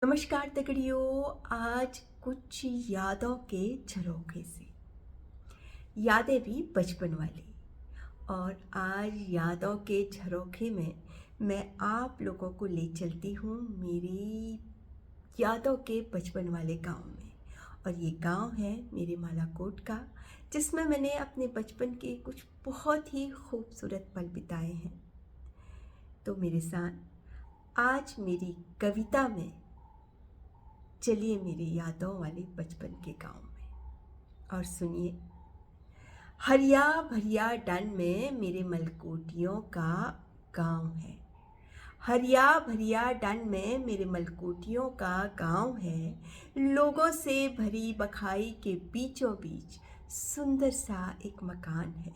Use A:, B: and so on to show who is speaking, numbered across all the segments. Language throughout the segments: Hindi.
A: नमस्कार तगड़ियों। आज कुछ यादों के झरोखे से, यादें भी बचपन वाली। और आज यादों के झरोखे में मैं आप लोगों को ले चलती हूँ मेरी यादों के बचपन वाले गांव में। और ये गांव है मेरे मालाकोट का, जिसमें मैंने अपने बचपन के कुछ बहुत ही खूबसूरत पल बिताए हैं। तो मेरे साथ आज मेरी कविता में चलिए मेरी यादों वाले बचपन के गांव में और सुनिए। हरिया भरिया डन में मेरे मलकोटियों का गांव है। हरिया भरिया डन में मेरे मलकोटियों का गांव है। लोगों से भरी बखाई के बीचों बीच सुंदर सा एक मकान है।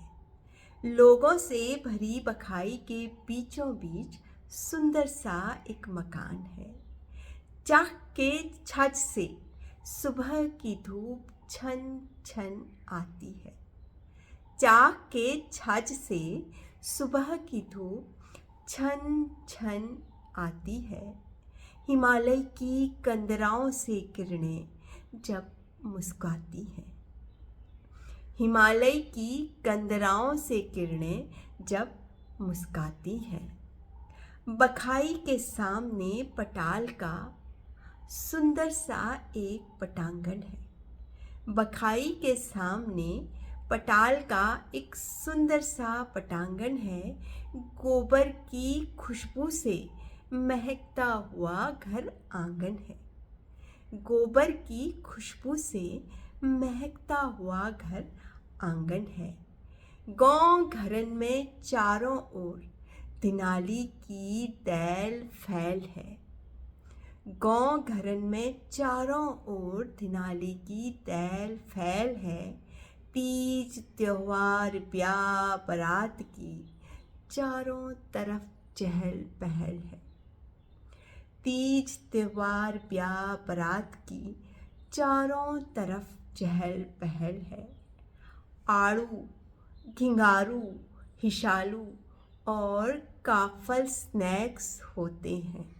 A: लोगों से भरी बखाई के बीचों बीच सुंदर सा एक मकान है। चाह के छज से सुबह की धूप छन छन आती है। चाह के छज से सुबह की धूप छन छन आती है। हिमालय की कंदराओं से किरणें जब मुस्कुराती हैं। हिमालय की कंदराओं से किरणें जब मुस्कुराती हैं। बखाई के सामने पटाल का सुंदर सा एक पटांगन है। बखाई के सामने पटाल का एक सुंदर सा पटांगन है। गोबर की खुशबू से महकता हुआ घर आंगन है। गोबर की खुशबू से महकता हुआ घर आंगन है। गांव घरन में चारों ओर दिनाली की दैल फैल है। गांव घरन में चारों ओर दिनाली की दैल फैल है। तीज त्योहार ब्याह बारात की चारों तरफ चहल पहल है। तीज त्योहार ब्याह बारात की चारों तरफ चहल पहल है। आड़ू घिंगारू हिशालू और काफल स्नैक्स होते हैं।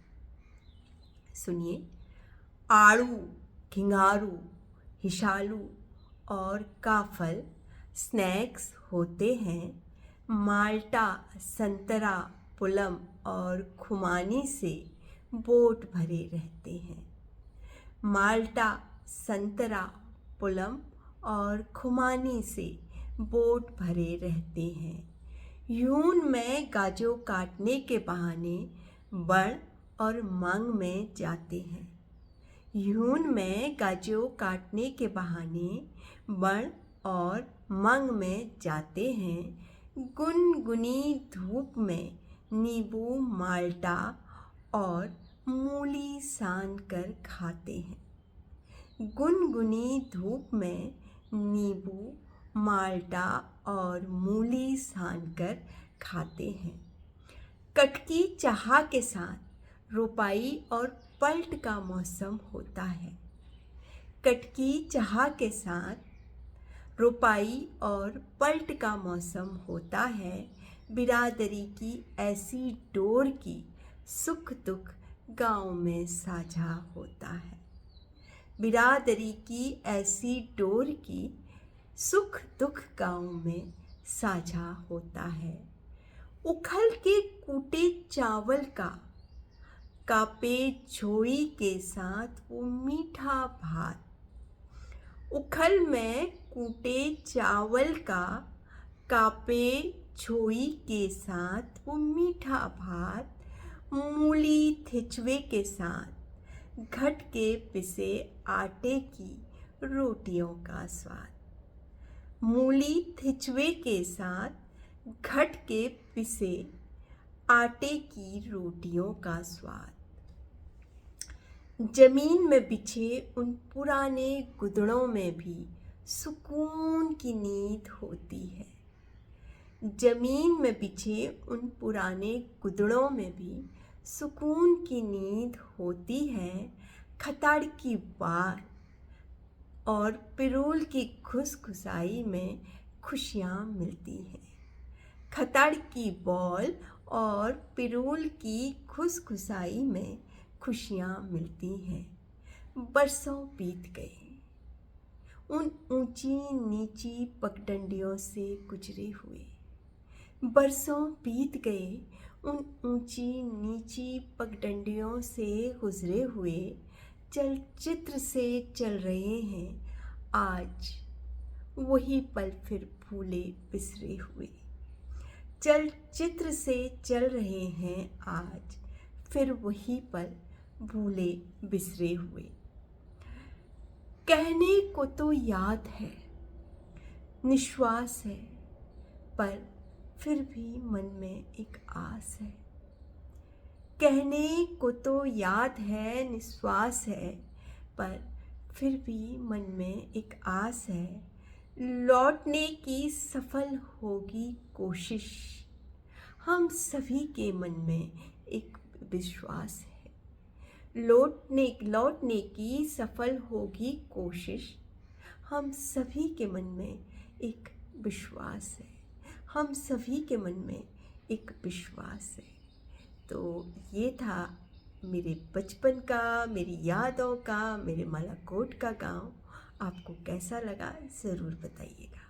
A: सुनिए, आड़ू घिंगारू हिशालू और काफल स्नैक्स होते हैं। माल्टा संतरा पुलम और खुमानी से बोट भरे रहते हैं। माल्टा संतरा पुलम और खुमानी से बोट भरे रहते हैं। यून में गाजो काटने के बहाने बण और मंग में जाते हैं। यून में गाजो काटने के बहाने बण और मंग में जाते हैं। गुनगुनी धूप में नींबू माल्टा और मूली सान कर खाते हैं। गुनगुनी धूप में नींबू माल्टा और मूली सान कर खाते हैं। कटकी चाह के साथ रोपाई और पल्ट का मौसम होता है। कटकी चाह के साथ रोपाई और पल्ट का मौसम होता है। बिरादरी की ऐसी डोर की सुख दुख गांव में साझा होता है। बिरादरी की ऐसी डोर की सुख दुख गांव में साझा होता है। उखल के कूटे चावल का कापे झोई के साथ वो मीठा भात। उखल में कूटे चावल का कापे झोई के साथ वो मीठा भात। मूली थिचवे के साथ घट के पिसे आटे की रोटियों का स्वाद। मूली थिचवे के साथ घट के पिसे आटे की रोटियों का स्वाद। जमीन में बिछे उन पुराने गुदड़ों में भी सुकून की नींद होती है। जमीन में बिछे उन पुराने गुदड़ों में भी सुकून की नींद होती है। खताड़ की बार और पिरूल की खुसखुसाई में खुशियाँ मिलती हैं। खताड़ की बॉल और पिरूल की खुसखुसाई में खुशियाँ मिलती हैं। बरसों बीत गए उन ऊंची नीची पगडंडियों से गुजरे हुए। बरसों बीत गए उन ऊंची नीची पगडंडियों से गुजरे हुए। चलचित्र से चल रहे हैं आज वही पल फिर भूले बिसरे हुए। चलचित्र से चल रहे हैं आज फिर वही पल भूले बिसरे हुए। कहने को तो याद है, निश्वास है, पर फिर भी मन में एक आस है। कहने को तो याद है, निश्वास है, पर फिर भी मन में एक आस है। लौटने की सफल होगी कोशिश, हम सभी के मन में एक विश्वास है। लौटने की सफल होगी कोशिश, हम सभी के मन में एक विश्वास है। हम सभी के मन में एक विश्वास है। तो ये था मेरे बचपन का, मेरी यादों का, मेरे मालाकोट का गांव। आपको कैसा लगा ज़रूर बताइएगा।